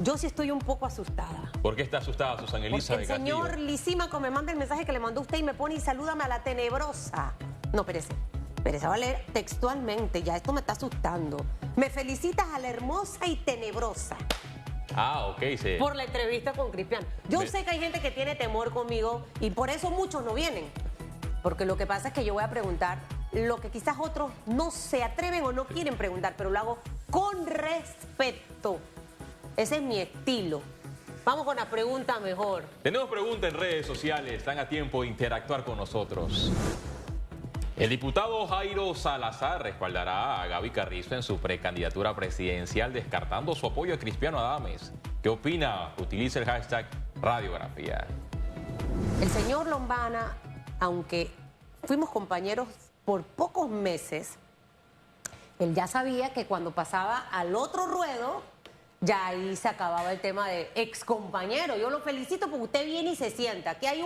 Yo sí estoy un poco asustada. ¿Por qué está asustada, Susana Elisa Porque de el Castillo? señor Lisímaco me manda el mensaje que le mandó usted y me pone y salúdame a la tenebrosa. No, espérese. Espérese, va a leer textualmente. Ya esto me está asustando. Me felicitas a la hermosa y tenebrosa. Ah, ok, sí. Por la entrevista con Cristian. Yo Me- sé que hay gente que tiene temor conmigo y por eso muchos no vienen. Porque lo que pasa es que yo voy a preguntar lo que quizás otros no se atreven o no quieren preguntar, pero lo hago con respeto. Ese es mi estilo. Vamos con la pregunta mejor. Tenemos preguntas en redes sociales, están a tiempo de interactuar con nosotros. El diputado Jairo Salazar respaldará a Gaby Carrizo en su precandidatura presidencial, descartando su apoyo a Cristiano Adames. ¿Qué opina? Utiliza el hashtag Radiografía. El señor Lombana, aunque fuimos compañeros por pocos meses, él ya sabía que cuando pasaba al otro ruedo, ya ahí se acababa el tema de ex compañero. Yo lo felicito porque usted viene y se sienta. Aquí hay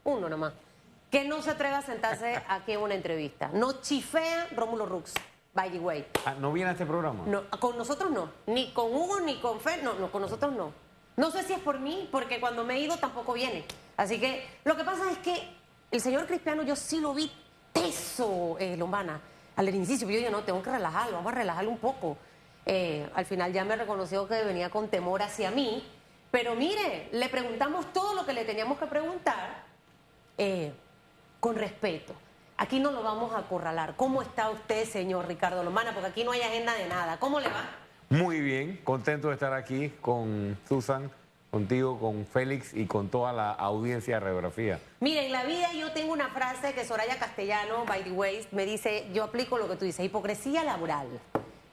uno nomás, que no se atreve a sentarse aquí en una entrevista. No chifea Rómulo Rux, by the way. ¿No viene a este programa? No, con nosotros no, ni con Hugo ni con Fer, no, con nosotros no. No sé si es por mí, porque cuando me he ido tampoco viene. Así que lo que pasa es que el señor Cristiano yo sí lo vi teso, Lombana, al inicio, pero yo dije, no, tengo que relajarlo, vamos a relajarlo un poco. Al final ya me reconoció que venía con temor hacia mí, pero mire, le preguntamos todo lo que le teníamos que preguntar con respeto. Aquí no lo vamos a acorralar. ¿Cómo está usted, señor Ricardo Lombana? Porque aquí no hay agenda de nada. ¿Cómo le va? Muy bien, contento de estar aquí con Susan, contigo, con Félix y con toda la audiencia de Radiografía. Mire, en la vida yo tengo una frase que Soraya Castellano, by the way, me dice, yo aplico lo que tú dices, hipocresía laboral.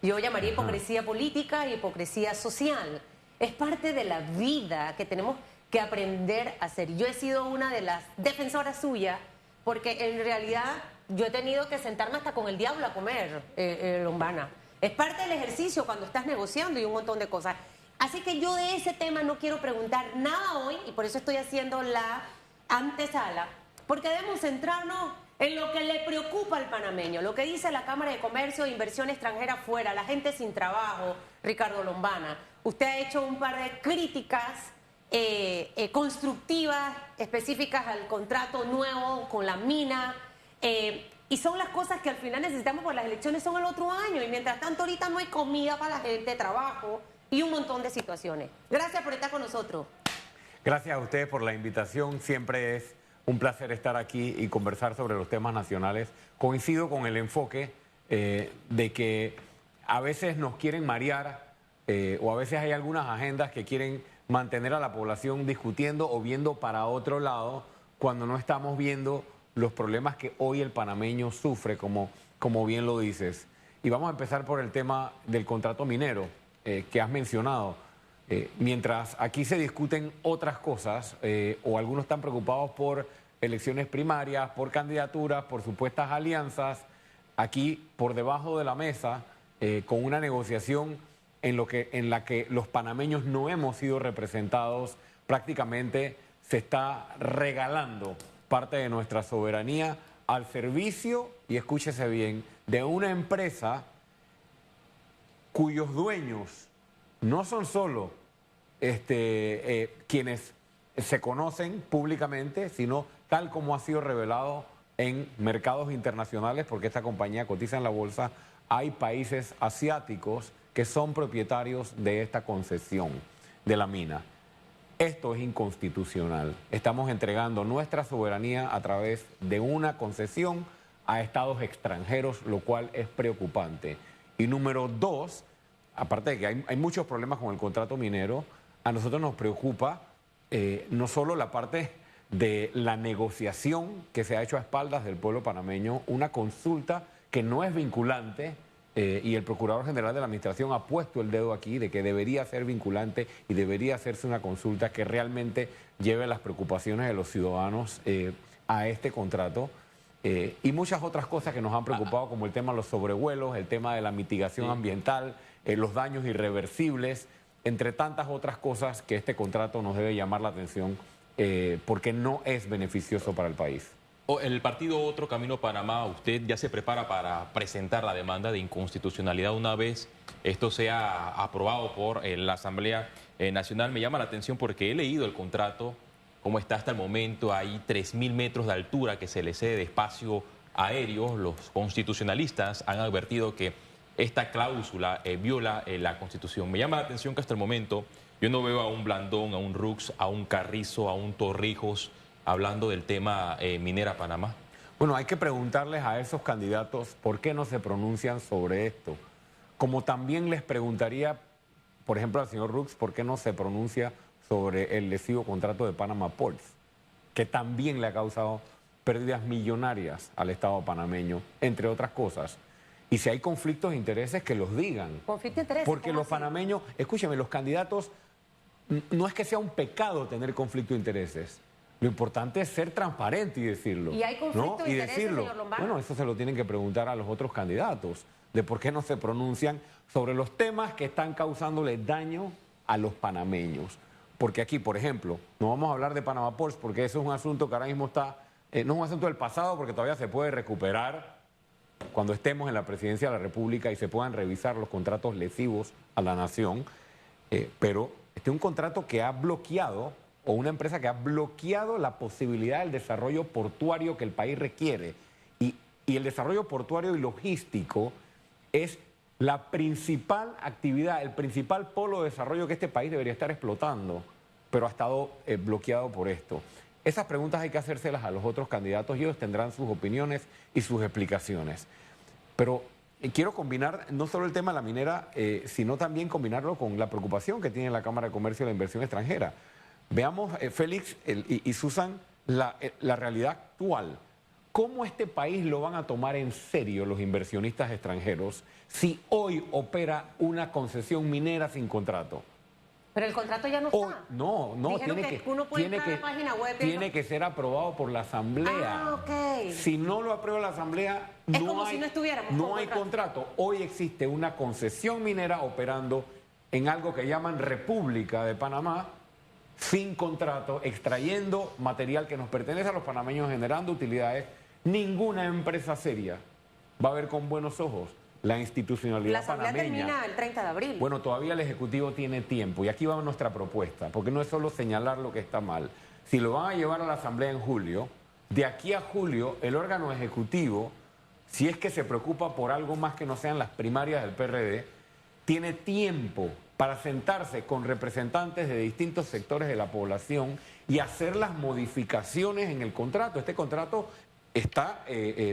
Yo llamaría hipocresía política y hipocresía social. Es parte de la vida que tenemos que aprender a hacer. Yo he sido una de las defensoras suyas porque en realidad yo he tenido que sentarme hasta con el diablo a comer, Lombana. Es parte del ejercicio cuando estás negociando y un montón de cosas. Así que yo de ese tema no quiero preguntar nada hoy y por eso estoy haciendo la antesala, porque debemos centrarnos en lo que le preocupa al panameño, lo que dice la Cámara de Comercio e Inversión Extranjera afuera, la gente sin trabajo, Ricardo Lombana. Usted ha hecho un par de críticas constructivas, específicas al contrato nuevo con la mina, y son las cosas que al final necesitamos porque las elecciones son el otro año y mientras tanto ahorita no hay comida para la gente, trabajo y un montón de situaciones. Gracias por estar con nosotros. Gracias a ustedes por la invitación, siempre es un placer estar aquí y conversar sobre los temas nacionales. Coincido con el enfoque de que a veces nos quieren marear o a veces hay algunas agendas que quieren mantener a la población discutiendo o viendo para otro lado cuando no estamos viendo los problemas que hoy el panameño sufre, como bien lo dices. Y vamos a empezar por el tema del contrato minero que has mencionado. Mientras aquí se discuten otras cosas, o algunos están preocupados por elecciones primarias, por candidaturas, por supuestas alianzas, aquí por debajo de la mesa, con una negociación en la que los panameños no hemos sido representados, prácticamente se está regalando parte de nuestra soberanía al servicio, y escúchese bien, de una empresa cuyos dueños no son solo quienes se conocen públicamente, sino tal como ha sido revelado en mercados internacionales, porque esta compañía cotiza en la bolsa, hay países asiáticos que son propietarios de esta concesión de la mina. Esto es inconstitucional. Estamos entregando nuestra soberanía a través de una concesión a estados extranjeros, lo cual es preocupante. Y número dos, aparte de que hay muchos problemas con el contrato minero, a nosotros nos preocupa no solo la parte de la negociación que se ha hecho a espaldas del pueblo panameño, una consulta que no es vinculante, y el Procurador General de la Administración ha puesto el dedo aquí de que debería ser vinculante y debería hacerse una consulta que realmente lleve las preocupaciones de los ciudadanos a este contrato. Y muchas otras cosas que nos han preocupado, como el tema de los sobrevuelos, el tema de la mitigación ambiental, los daños irreversibles, entre tantas otras cosas que este contrato nos debe llamar la atención porque no es beneficioso para el país. El partido Otro Camino Panamá, usted ya se prepara para presentar la demanda de inconstitucionalidad una vez esto sea aprobado por la Asamblea Nacional. Me llama la atención porque he leído el contrato, cómo está hasta el momento. Hay 3.000 metros de altura que se le cede de espacio aéreo. Los constitucionalistas han advertido que esta cláusula viola la Constitución. Me llama la atención que hasta el momento yo no veo a un Blandón, a un Rux, a un Carrizo, a un Torrijos hablando del tema Minera Panamá. Bueno, hay que preguntarles a esos candidatos por qué no se pronuncian sobre esto. Como también les preguntaría, por ejemplo, al señor Rux, por qué no se pronuncia sobre el lesivo contrato de Panama Ports, que también le ha causado pérdidas millonarias al Estado panameño, entre otras cosas. Y si hay conflictos de intereses, que los digan. Conflicto de intereses. Porque los panameños, escúcheme, los candidatos, no es que sea un pecado tener conflicto de intereses. Lo importante es ser transparente y decirlo. ¿Y hay conflicto de intereses, señor Lombardo? Bueno, eso se lo tienen que preguntar a los otros candidatos, de por qué no se pronuncian sobre los temas que están causándole daño a los panameños. Porque aquí, por ejemplo, no vamos a hablar de Panama Ports, porque eso es un asunto que ahora mismo está, no es un asunto del pasado, porque todavía se puede recuperar cuando estemos en la presidencia de la República y se puedan revisar los contratos lesivos a la nación. Pero este es un contrato que ha bloqueado, o una empresa que ha bloqueado la posibilidad del desarrollo portuario que el país requiere. Y el desarrollo portuario y logístico es la principal actividad, el principal polo de desarrollo que este país debería estar explotando, pero ha estado bloqueado por esto. Esas preguntas hay que hacérselas a los otros candidatos y ellos tendrán sus opiniones y sus explicaciones. Pero quiero combinar no solo el tema de la minera, sino también combinarlo con la preocupación que tiene la Cámara de Comercio de la inversión extranjera. Veamos, Félix y Susan, la realidad actual. ¿Cómo este país lo van a tomar en serio los inversionistas extranjeros si hoy opera una concesión minera sin contrato? Pero el contrato ya no está. No, Dijeron que uno puede entrar a la página web. Tiene que ser aprobado por la Asamblea. Ah, ok. Si no lo aprueba la Asamblea, Es como si no estuviéramos no con hay contrato. Hoy existe una concesión minera operando en algo que llaman República de Panamá, sin contrato, extrayendo material que nos pertenece a los panameños, generando utilidades. Ninguna empresa seria va a ver con buenos ojos la institucionalidad La asamblea panameña. termina el 30 de abril. Bueno, todavía el Ejecutivo tiene tiempo y aquí va nuestra propuesta, porque no es solo señalar lo que está mal. Si lo van a llevar a la Asamblea en julio, de aquí a julio el órgano ejecutivo, si es que se preocupa por algo más que no sean las primarias del PRD, tiene tiempo para sentarse con representantes de distintos sectores de la población y hacer las modificaciones en el contrato. Este contrato está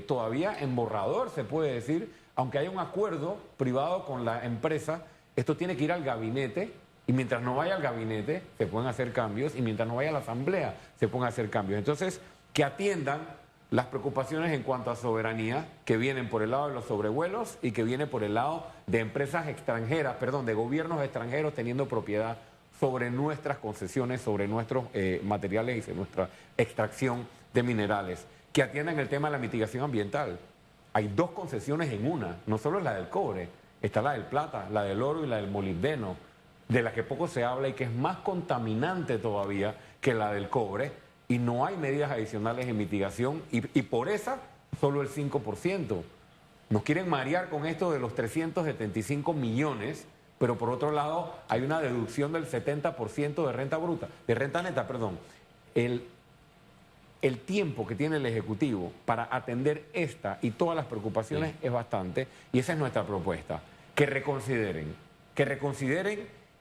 todavía en borrador, se puede decir, aunque haya un acuerdo privado con la empresa, esto tiene que ir al gabinete y mientras no vaya al gabinete se pueden hacer cambios y mientras no vaya a la Asamblea se pueden hacer cambios. Entonces, que atiendan las preocupaciones en cuanto a soberanía que vienen por el lado de los sobrevuelos y que viene por el lado de empresas extranjeras, perdón, de gobiernos extranjeros teniendo propiedad sobre nuestras concesiones, sobre nuestros materiales y sobre nuestra extracción de minerales. Que atiendan el tema de la mitigación ambiental. Hay dos concesiones en una, no solo es la del cobre, está la del plata, la del oro y la del molibdeno, de la que poco se habla y que es más contaminante todavía que la del cobre, y no hay medidas adicionales en mitigación, y por esa solo el 5%. Nos quieren marear con esto de los 375 millones, pero por otro lado hay una deducción del 70% de renta bruta, de renta neta, perdón. El tiempo que tiene el Ejecutivo para atender esta y todas las preocupaciones es bastante, y esa es nuestra propuesta, que reconsideren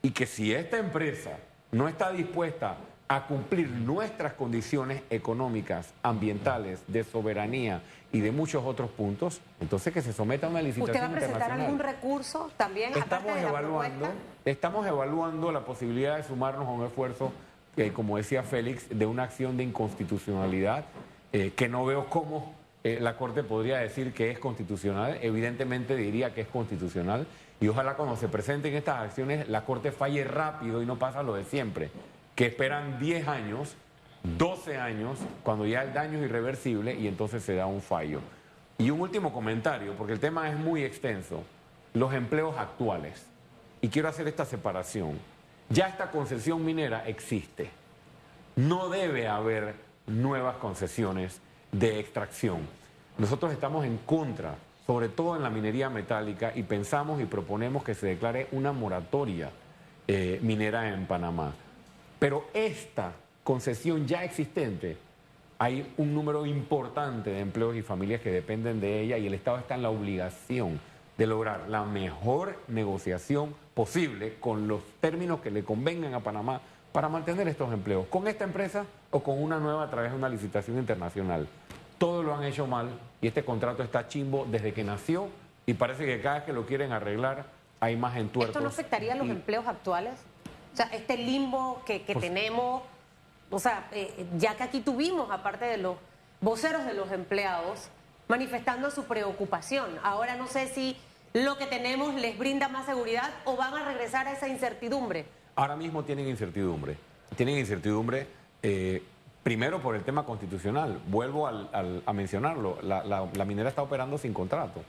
y que si esta empresa no está dispuesta a cumplir nuestras condiciones económicas, ambientales, de soberanía y de muchos otros puntos, entonces que se someta a una licitación ¿Usted va a presentar internacional. algún recurso también? Estamos evaluando la posibilidad de sumarnos a un esfuerzo, como decía Félix, de una acción de inconstitucionalidad, que no veo cómo la Corte podría decir que es constitucional. Evidentemente diría que es constitucional, y ojalá cuando se presenten estas acciones la Corte falle rápido y no pasa lo de siempre, que esperan 10 años, 12 años, cuando ya el daño es irreversible y entonces se da un fallo. Y un último comentario, porque el tema es muy extenso, los empleos actuales. Y quiero hacer esta separación. Ya esta concesión minera existe. No debe haber nuevas concesiones de extracción. Nosotros estamos en contra, sobre todo en la minería metálica, y pensamos y proponemos que se declare una moratoria minera en Panamá. Pero esta concesión ya existente, hay un número importante de empleos y familias que dependen de ella y el Estado está en la obligación de lograr la mejor negociación posible con los términos que le convengan a Panamá para mantener estos empleos, con esta empresa o con una nueva a través de una licitación internacional. Todos lo han hecho mal y este contrato está chimbo desde que nació y parece que cada vez que lo quieren arreglar hay más entuertos. ¿Esto no afectaría a los empleos actuales? O sea, este limbo que tenemos, o sea, ya que aquí tuvimos, aparte de los voceros de los empleados, manifestando su preocupación. Ahora no sé si lo que tenemos les brinda más seguridad o van a regresar a esa incertidumbre. Ahora mismo tienen incertidumbre. Tienen incertidumbre primero por el tema constitucional. Vuelvo a mencionarlo. La minera está operando sin contrato.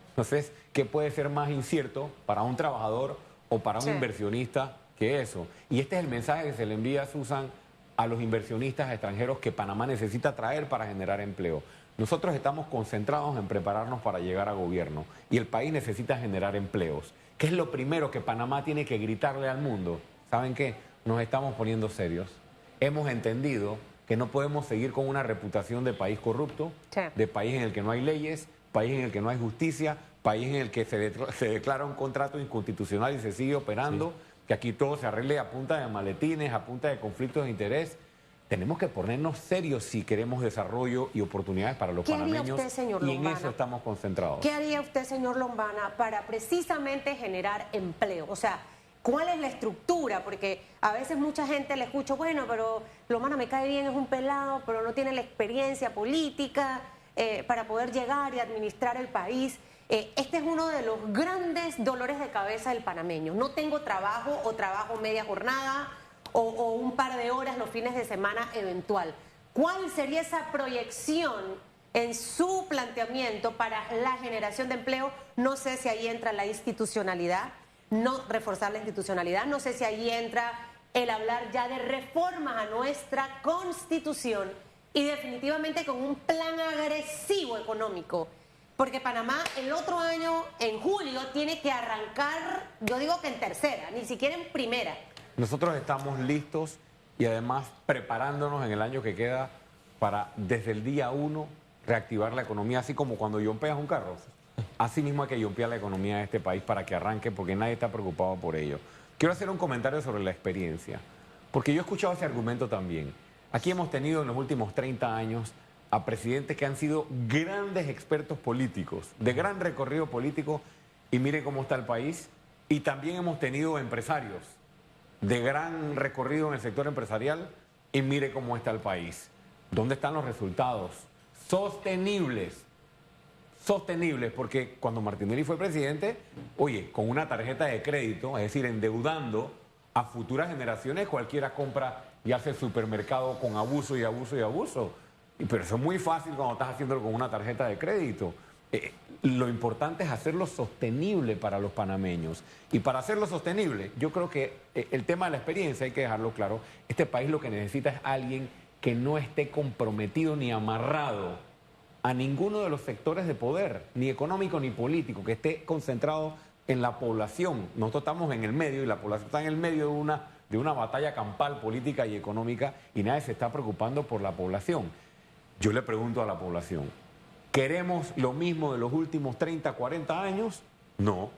Entonces, ¿qué puede ser más incierto para un trabajador o para un inversionista que eso? Y este es el mensaje que se le envía, Susan, a los inversionistas extranjeros que Panamá necesita traer para generar empleo. Nosotros estamos concentrados en prepararnos para llegar a gobierno y el país necesita generar empleos. ¿Qué es lo primero que Panamá tiene que gritarle al mundo? ¿Saben qué? Nos estamos poniendo serios. Hemos entendido que no podemos seguir con una reputación de país corrupto, de país en el que no hay leyes, país en el que no hay justicia, país en el que se declara un contrato inconstitucional y se sigue operando, que aquí todo se arregle a punta de maletines, a punta de conflictos de interés. Tenemos que ponernos serios si queremos desarrollo y oportunidades para los panameños. ¿Qué haría usted, señor Lombana? Y en eso estamos concentrados. ¿Qué haría usted, señor Lombana, para precisamente generar empleo? O sea, ¿cuál es la estructura? Porque a veces mucha gente le escucho, bueno, pero Lombana me cae bien, es un pelado, pero no tiene la experiencia política para poder llegar y administrar el país. Este es uno de los grandes dolores de cabeza del panameño. No tengo trabajo o trabajo media jornada o un par de horas los fines de semana eventual. ¿Cuál sería esa proyección en su planteamiento para la generación de empleo? No sé si ahí entra la institucionalidad, no reforzar la institucionalidad, no sé si ahí entra el hablar ya de reformas a nuestra Constitución y definitivamente con un plan agresivo económico. Porque Panamá el otro año, en julio, tiene que arrancar, yo digo que en tercera, ni siquiera en primera. Nosotros estamos listos y además preparándonos en el año que queda para desde el día 1 reactivar la economía, así como cuando yompeas un carro. Así mismo hay que yompear la economía de este país para que arranque, porque nadie está preocupado por ello. Quiero hacer un comentario sobre la experiencia, porque yo he escuchado ese argumento también. Aquí hemos tenido en los últimos 30 años a presidentes que han sido grandes expertos políticos, de gran recorrido político, y mire cómo está el país. Y también hemos tenido empresarios de gran recorrido en el sector empresarial, y mire cómo está el país. ¿Dónde están los resultados? Sostenibles. Sostenibles, porque cuando Martinelli fue presidente, oye, con una tarjeta de crédito, es decir, endeudando a futuras generaciones, cualquiera compra y hace supermercado con abuso y abuso y abuso. Pero eso es muy fácil cuando estás haciéndolo con una tarjeta de crédito. Lo importante es hacerlo sostenible para los panameños. Y para hacerlo sostenible, yo creo que el tema de la experiencia, hay que dejarlo claro, este país lo que necesita es alguien que no esté comprometido ni amarrado a ninguno de los sectores de poder, ni económico ni político, que esté concentrado en la población. Nosotros estamos en el medio y la población está en el medio de una batalla campal política y económica y nadie se está preocupando por la población. Yo le pregunto a la población, ¿queremos lo mismo de los últimos 30, 40 años? No.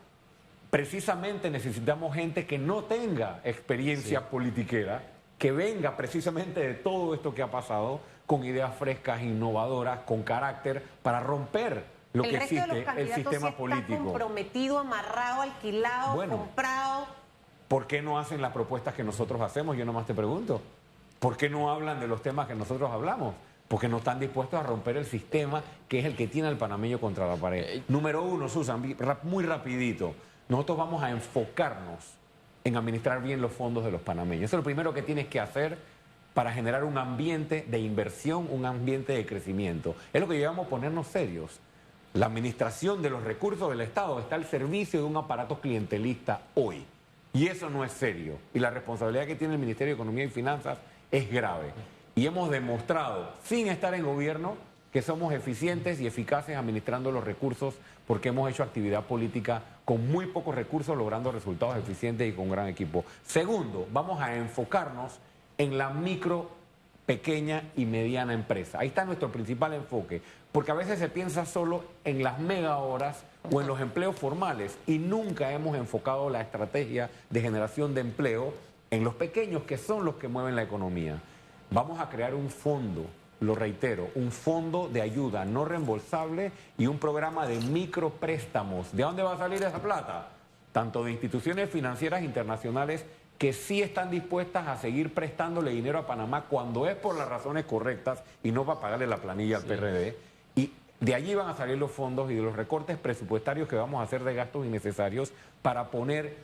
Precisamente necesitamos gente que no tenga experiencia politiquera, que venga precisamente de todo esto que ha pasado, con ideas frescas, innovadoras, con carácter, para romper lo que existe, el sistema político. Está comprometido, amarrado, alquilado, comprado. ¿Por qué no hacen las propuestas que nosotros hacemos? Yo nomás te pregunto. ¿Por qué no hablan de los temas que nosotros hablamos? Porque no están dispuestos a romper el sistema que es el que tiene al panameño contra la pared. Número uno, Susan, muy rapidito. Nosotros vamos a enfocarnos en administrar bien los fondos de los panameños. Eso es lo primero que tienes que hacer para generar un ambiente de inversión, un ambiente de crecimiento. Es lo que llevamos a ponernos serios. La administración de los recursos del Estado está al servicio de un aparato clientelista hoy. Y eso no es serio. Y la responsabilidad que tiene el Ministerio de Economía y Finanzas es grave. Y hemos demostrado, sin estar en gobierno, que somos eficientes y eficaces administrando los recursos porque hemos hecho actividad política con muy pocos recursos, logrando resultados eficientes y con gran equipo. Segundo, vamos a enfocarnos en la micro, pequeña y mediana empresa. Ahí está nuestro principal enfoque, porque a veces se piensa solo en las mega horas o en los empleos formales y nunca hemos enfocado la estrategia de generación de empleo en los pequeños, que son los que mueven la economía. Vamos a crear un fondo, lo reitero, un fondo de ayuda no reembolsable y un programa de micropréstamos. ¿De dónde va a salir esa plata? Tanto de instituciones financieras internacionales que sí están dispuestas a seguir prestándole dinero a Panamá cuando es por las razones correctas y no para pagarle la planilla al PRD. Y de allí van a salir los fondos y de los recortes presupuestarios que vamos a hacer de gastos innecesarios para poner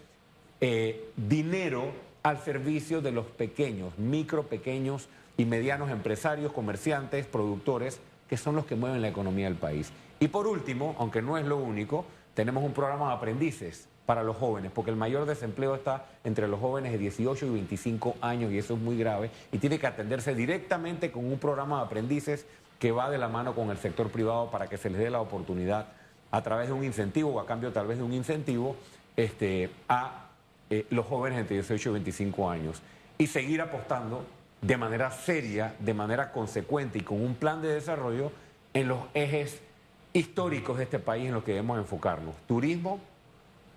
dinero al servicio de los pequeños, micro, pequeños y medianos empresarios, comerciantes, productores, que son los que mueven la economía del país. Y por último, aunque no es lo único, tenemos un programa de aprendices para los jóvenes, porque el mayor desempleo está entre los jóvenes de 18 y 25 años y eso es muy grave y tiene que atenderse directamente con un programa de aprendices que va de la mano con el sector privado para que se les dé la oportunidad a través de un incentivo o a cambio tal vez de un incentivo a los jóvenes entre 18 y 25 años y seguir apostando de manera seria, de manera consecuente y con un plan de desarrollo en los ejes históricos de este país en los que debemos enfocarnos. Turismo,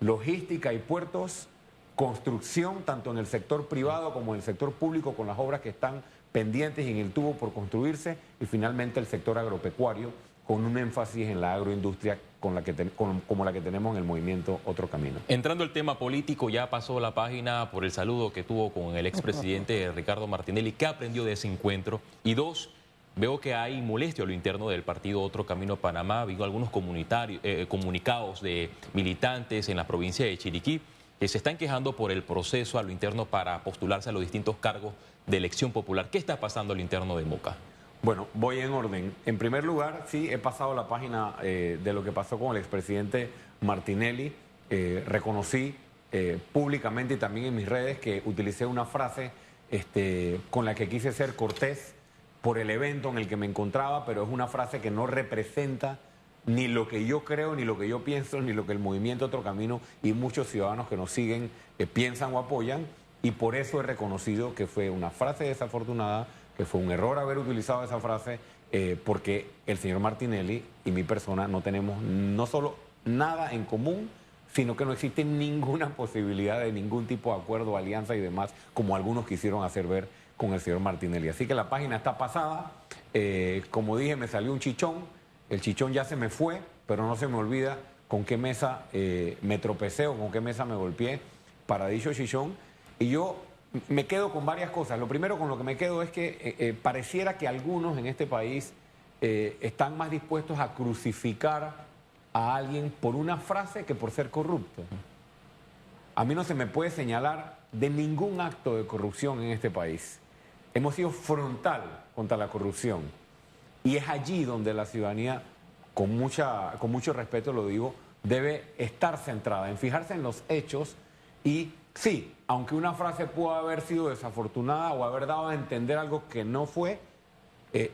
logística y puertos, construcción tanto en el sector privado como en el sector público con las obras que están pendientes y en el tubo por construirse y finalmente el sector agropecuario con un énfasis en la agroindustria como la que tenemos en el movimiento Otro Camino. Entrando al tema político, ya pasó la página por el saludo que tuvo con el expresidente Ricardo Martinelli. ¿Qué aprendió de ese encuentro? Y dos, veo que hay molestia a lo interno del partido Otro Camino Panamá. Vi algunos comunicados de militantes en la provincia de Chiriquí que se están quejando por el proceso a lo interno para postularse a los distintos cargos de elección popular. ¿Qué está pasando a lo interno de Moca? Bueno, voy en orden. En primer lugar, sí, he pasado la página de lo que pasó con el expresidente Martinelli. Reconocí públicamente y también en mis redes que utilicé una frase con la que quise ser cortés por el evento en el que me encontraba, pero es una frase que no representa ni lo que yo creo, ni lo que yo pienso, ni lo que el movimiento Otro Camino y muchos ciudadanos que nos siguen piensan o apoyan, y por eso he reconocido que fue una frase desafortunada, que fue un error haber utilizado esa frase, porque el señor Martinelli y mi persona no tenemos no solo nada en común, sino que no existe ninguna posibilidad de ningún tipo de acuerdo, alianza y demás, como algunos quisieron hacer ver con el señor Martinelli. Así que la página está pasada. Como dije, me salió un chichón. El chichón ya se me fue, pero no se me olvida con qué mesa me tropecé o con qué mesa me golpeé para dicho chichón. Y yo me quedo con varias cosas. Lo primero con lo que me quedo es que pareciera que algunos en este país están más dispuestos a crucificar a alguien por una frase que por ser corrupto. A mí no se me puede señalar de ningún acto de corrupción en este país. Hemos sido frontal contra la corrupción. Y es allí donde la ciudadanía, con mucho respeto lo digo, debe estar centrada en fijarse en los hechos y sí, aunque una frase pudo haber sido desafortunada o haber dado a entender algo que no fue,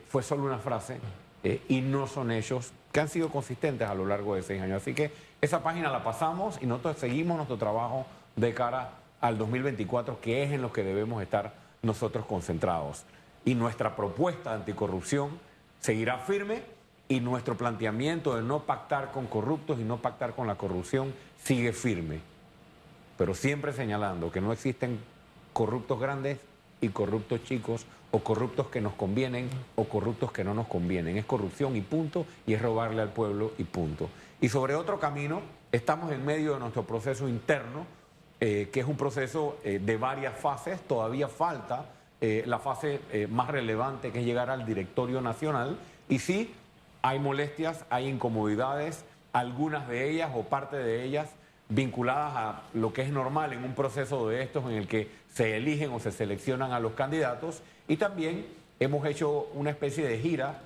fue solo una frase y no son hechos que han sido consistentes a lo largo de 6 años. Así que esa página la pasamos y nosotros seguimos nuestro trabajo de cara al 2024, que es en lo que debemos estar nosotros concentrados. Y nuestra propuesta de anticorrupción seguirá firme y nuestro planteamiento de no pactar con corruptos y no pactar con la corrupción sigue firme. Pero siempre señalando que no existen corruptos grandes y corruptos chicos, o corruptos que nos convienen o corruptos que no nos convienen. Es corrupción y punto, y es robarle al pueblo y punto. Y sobre Otro Camino, estamos en medio de nuestro proceso interno, que es un proceso de varias fases. Todavía falta la fase más relevante, que es llegar al directorio nacional. Y sí, hay molestias, hay incomodidades, algunas de ellas o parte de ellas vinculadas a lo que es normal en un proceso de estos en el que se eligen o se seleccionan a los candidatos. Y también hemos hecho una especie de gira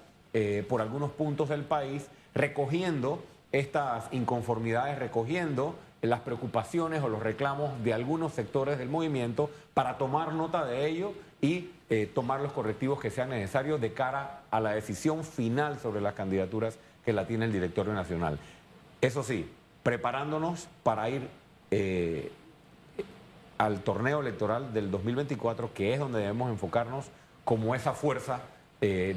por algunos puntos del país, recogiendo estas inconformidades, recogiendo las preocupaciones o los reclamos de algunos sectores del movimiento para tomar nota de ello y tomar los correctivos que sean necesarios de cara a la decisión final sobre las candidaturas que la tiene el Directorio Nacional. Eso sí, preparándonos para ir al torneo electoral del 2024, que es donde debemos enfocarnos como esa fuerza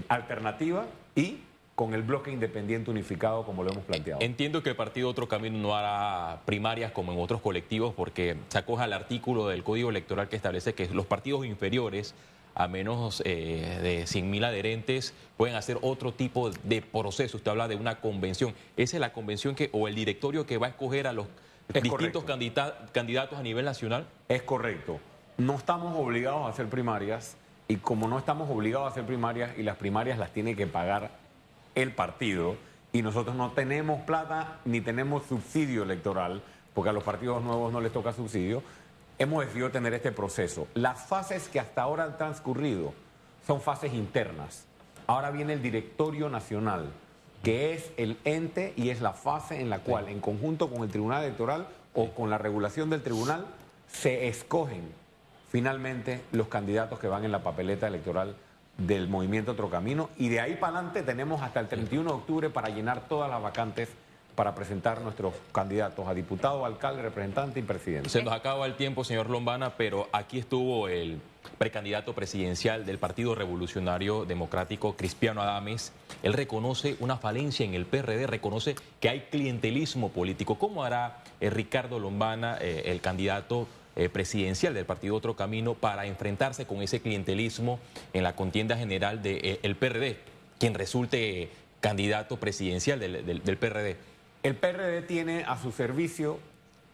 alternativa y con el bloque independiente unificado como lo hemos planteado. Entiendo que el partido Otro Camino no hará primarias como en otros colectivos porque se acoge al artículo del Código Electoral que establece que los partidos inferiores a menos de 100.000 adherentes pueden hacer otro tipo de proceso. Usted habla de una convención. ¿Esa es la convención o el directorio que va a escoger a los distintos candidatos a nivel nacional? Es correcto. No estamos obligados a hacer primarias y como no estamos obligados a hacer primarias y las primarias las tiene que pagar el partido y nosotros no tenemos plata ni tenemos subsidio electoral porque a los partidos nuevos no les toca subsidio, hemos decidido tener este proceso. Las fases que hasta ahora han transcurrido son fases internas. Ahora viene el Directorio Nacional, que es el ente y es la fase en la cual, en conjunto con el Tribunal Electoral o con la regulación del tribunal, se escogen finalmente los candidatos que van en la papeleta electoral del movimiento Otro Camino y de ahí para adelante tenemos hasta el 31 de octubre para llenar todas las vacantes para presentar nuestros candidatos a diputado, alcalde, representante y presidente. Se nos acaba el tiempo, señor Lombana, pero aquí estuvo el precandidato presidencial del Partido Revolucionario Democrático, Cristiano Adames. Él reconoce una falencia en el PRD, reconoce que hay clientelismo político. ¿Cómo hará Ricardo Lombana, el candidato presidencial del Partido Otro Camino, para enfrentarse con ese clientelismo en la contienda general del PRD, quien resulte candidato presidencial del PRD? El PRD tiene a su servicio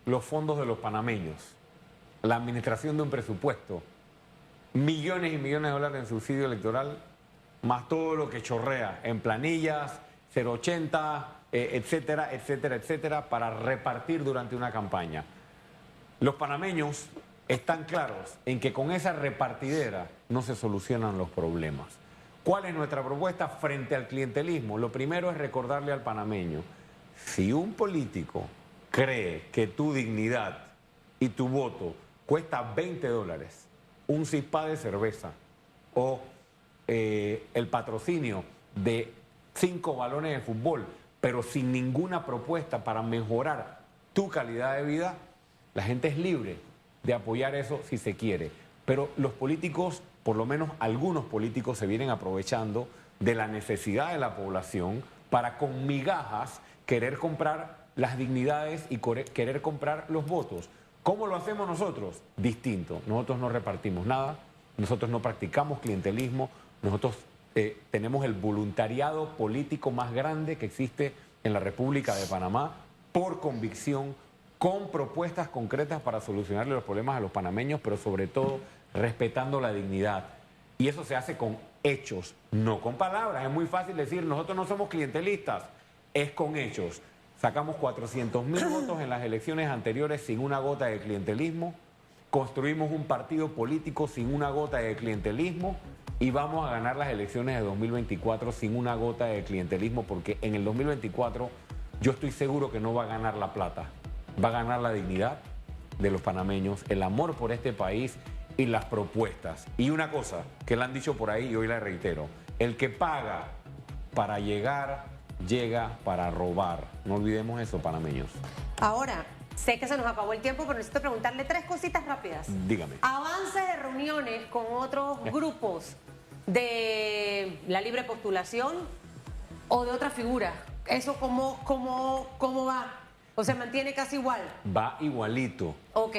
los fondos de los panameños, la administración de un presupuesto, millones y millones de dólares en subsidio electoral, más todo lo que chorrea en planillas, 080, etcétera, etcétera, etcétera, para repartir durante una campaña. Los panameños están claros en que con esa repartidera no se solucionan los problemas. ¿Cuál es nuestra propuesta frente al clientelismo? Lo primero es recordarle al panameño, si un político cree que tu dignidad y tu voto cuesta $20, un cipá de cerveza o el patrocinio de 5 balones de fútbol, pero sin ninguna propuesta para mejorar tu calidad de vida, la gente es libre de apoyar eso si se quiere. Pero los políticos, por lo menos algunos políticos, se vienen aprovechando de la necesidad de la población para con migajas querer comprar las dignidades y querer comprar los votos. ¿Cómo lo hacemos nosotros? Distinto. Nosotros no repartimos nada, nosotros no practicamos clientelismo, nosotros tenemos el voluntariado político más grande que existe en la República de Panamá por convicción, con propuestas concretas para solucionarle los problemas a los panameños, pero sobre todo respetando la dignidad. Y eso se hace con hechos, no con palabras. Es muy fácil decir, nosotros no somos clientelistas, es con hechos. Sacamos 400.000 votos en las elecciones anteriores sin una gota de clientelismo, construimos un partido político sin una gota de clientelismo y vamos a ganar las elecciones de 2024 sin una gota de clientelismo, porque en el 2024 yo estoy seguro que no va a ganar la plata. Va a ganar la dignidad de los panameños, el amor por este país y las propuestas. Y una cosa que le han dicho por ahí y hoy la reitero, el que paga para llegar, llega para robar. No olvidemos eso, panameños. Ahora, sé que se nos acabó el tiempo, pero necesito preguntarle 3 cositas rápidas. Dígame. Avances de reuniones con otros grupos de la libre postulación o de otra figura. ¿Eso cómo va? ¿O se mantiene casi igual? Va igualito. Ok.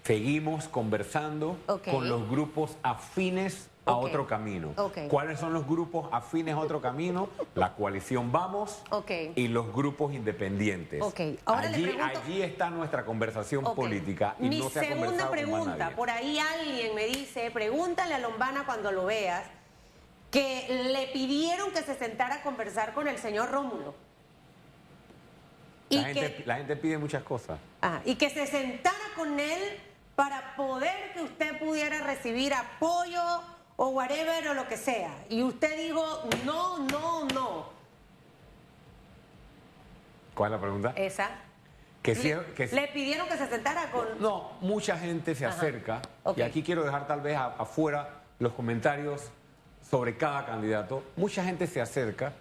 Seguimos conversando con los grupos afines a Otro Camino. ¿Cuáles son los grupos afines a Otro Camino? La coalición Vamos y los grupos independientes. Ahora allí está nuestra conversación política y Mi no se ha segunda conversado pregunta, con más nadie. por ahí alguien me dice, pregúntale a Lombana cuando lo veas, que le pidieron que se sentara a conversar con el señor Rómulo. La gente pide muchas cosas. Y que se sentara con él para poder que usted pudiera recibir apoyo o whatever o lo que sea. Y usted dijo, no. ¿Cuál es la pregunta? Esa. le pidieron que se sentara con... No, mucha gente se acerca, ok. y aquí quiero dejar tal vez afuera los comentarios sobre cada candidato. Mucha gente se acerca,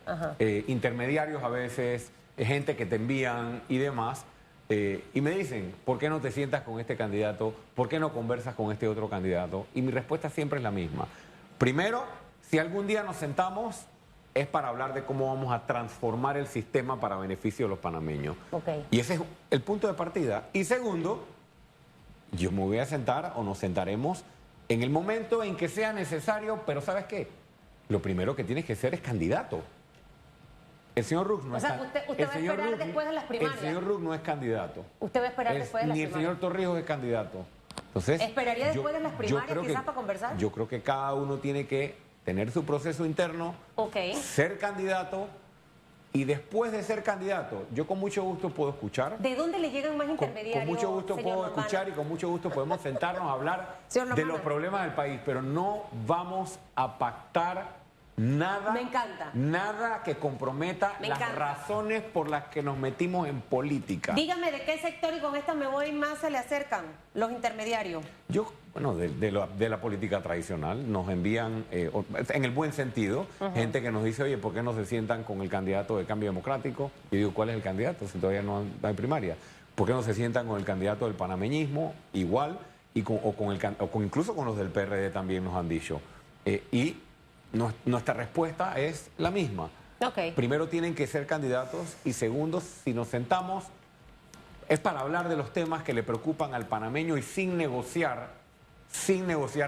intermediarios a veces, gente que te envían y demás, y me dicen, ¿por qué no te sientas con este candidato? ¿Por qué no conversas con este otro candidato? Y mi respuesta siempre es la misma. Primero, si algún día nos sentamos, es para hablar de cómo vamos a transformar el sistema para beneficio de los panameños. Ok. Y ese es el punto de partida. Y segundo, yo me voy a sentar o nos sentaremos en el momento en que sea necesario, pero ¿sabes qué? Lo primero que tienes que ser es candidato. El señor Rux no O sea, usted va a esperar después de las primarias. El señor Rux no es candidato. Usted va a esperar después de las ni el primarias. señor Torrijos es candidato. Entonces, ¿Esperaría después de las primarias creo quizás para conversar? Yo creo que cada uno tiene que tener su proceso interno, Ok. ser candidato, y después de ser candidato, yo con mucho gusto puedo escuchar. ¿De dónde le llegan más Con intermediarios? mucho gusto señor puedo Lombana? escuchar y con mucho gusto podemos sentarnos a hablar Señor de Lombana. los problemas del país, pero no vamos a pactar nada, Me encanta. nada que comprometa Me las encanta. razones por las que nos metimos en política. Dígame de qué sector, y con esta me voy más, se le acercan los intermediarios. Yo, bueno, de la política tradicional nos envían, en el buen sentido, gente que nos dice, oye, ¿por qué no se sientan con el candidato de Cambio Democrático? Yo digo, ¿cuál es el candidato si todavía no hay primaria? ¿Por qué no se sientan con el candidato del panameñismo? Igual, y incluso con los del PRD también nos han dicho. Y nuestra respuesta es la misma. Ok. Primero tienen que ser candidatos, y segundo, si nos sentamos, es para hablar de los temas que le preocupan al panameño y sin negociar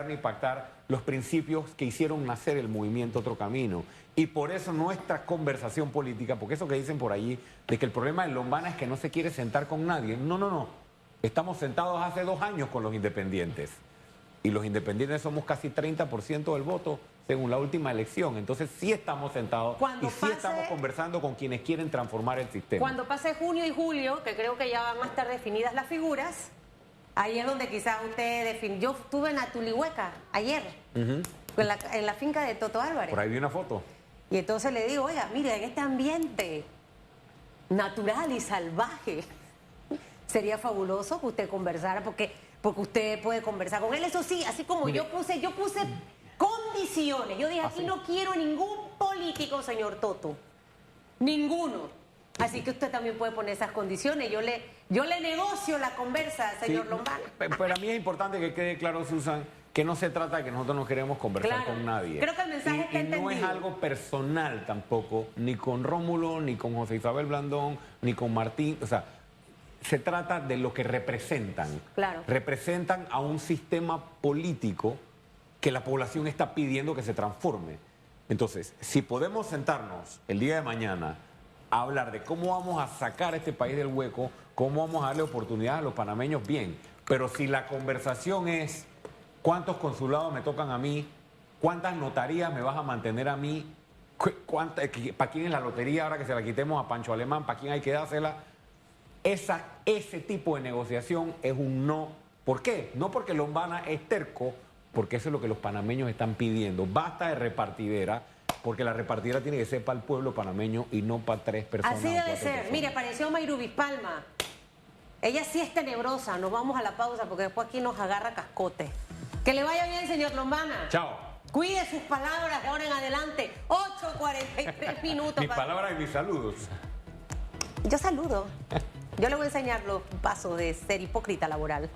ni pactar los principios que hicieron nacer el movimiento Otro Camino. Y por eso nuestra conversación política, porque eso que dicen por allí, de que el problema de Lombana es que no se quiere sentar con nadie. No. Estamos sentados hace 2 años con los independientes. Y los independientes somos casi 30% del voto según la última elección. Entonces sí estamos sentados y sí estamos conversando con quienes quieren transformar el sistema. Cuando pase junio y julio, que creo que ya van a estar definidas las figuras, ahí es donde quizás usted define. Yo estuve en Atulihueca ayer, en la finca de Toto Álvarez. Por ahí vi una foto. Y entonces le digo, oiga, mire, en este ambiente natural y salvaje, sería fabuloso que usted conversara, porque usted puede conversar con él. Eso sí, así como mire, yo puse condiciones. Yo dije, aquí así. no quiero ningún político, señor Toto. Ninguno. Así que usted también puede poner esas condiciones. Yo le negocio la conversa, señor Sí, Lombana. Pero a mí es importante que quede claro, Susan, que no se trata de que nosotros no queremos conversar Claro. con nadie. Creo que el mensaje está y no es entendido. algo personal tampoco, ni con Rómulo, ni con José Isabel Blandón, ni con Martín. O sea, se trata de lo que representan. Claro. Representan a un sistema político que la población está pidiendo que se transforme. Entonces, si podemos sentarnos el día de mañana a hablar de cómo vamos a sacar a este país del hueco, cómo vamos a darle oportunidades a los panameños, bien. Pero si la conversación es cuántos consulados me tocan a mí, cuántas notarías me vas a mantener a mí, para quién es la lotería ahora que se la quitemos a Pancho Alemán, para quién hay que dársela, ese tipo de negociación es un no. ¿Por qué? No porque Lombana es terco, porque eso es lo que los panameños están pidiendo. Basta de repartidera, porque la repartidera tiene que ser para el pueblo panameño y no para 3 personas. Así o debe 4 ser. personas. Mire, apareció Mayrubis Palma. Ella sí es tenebrosa. Nos vamos a la pausa porque después aquí nos agarra cascote. Que le vaya bien, señor Lombana. Chao. Cuide sus palabras de ahora en adelante. 8:43 minutos. Mis palabras y mis saludos. Yo saludo. Yo le voy a enseñar los pasos de ser hipócrita laboral.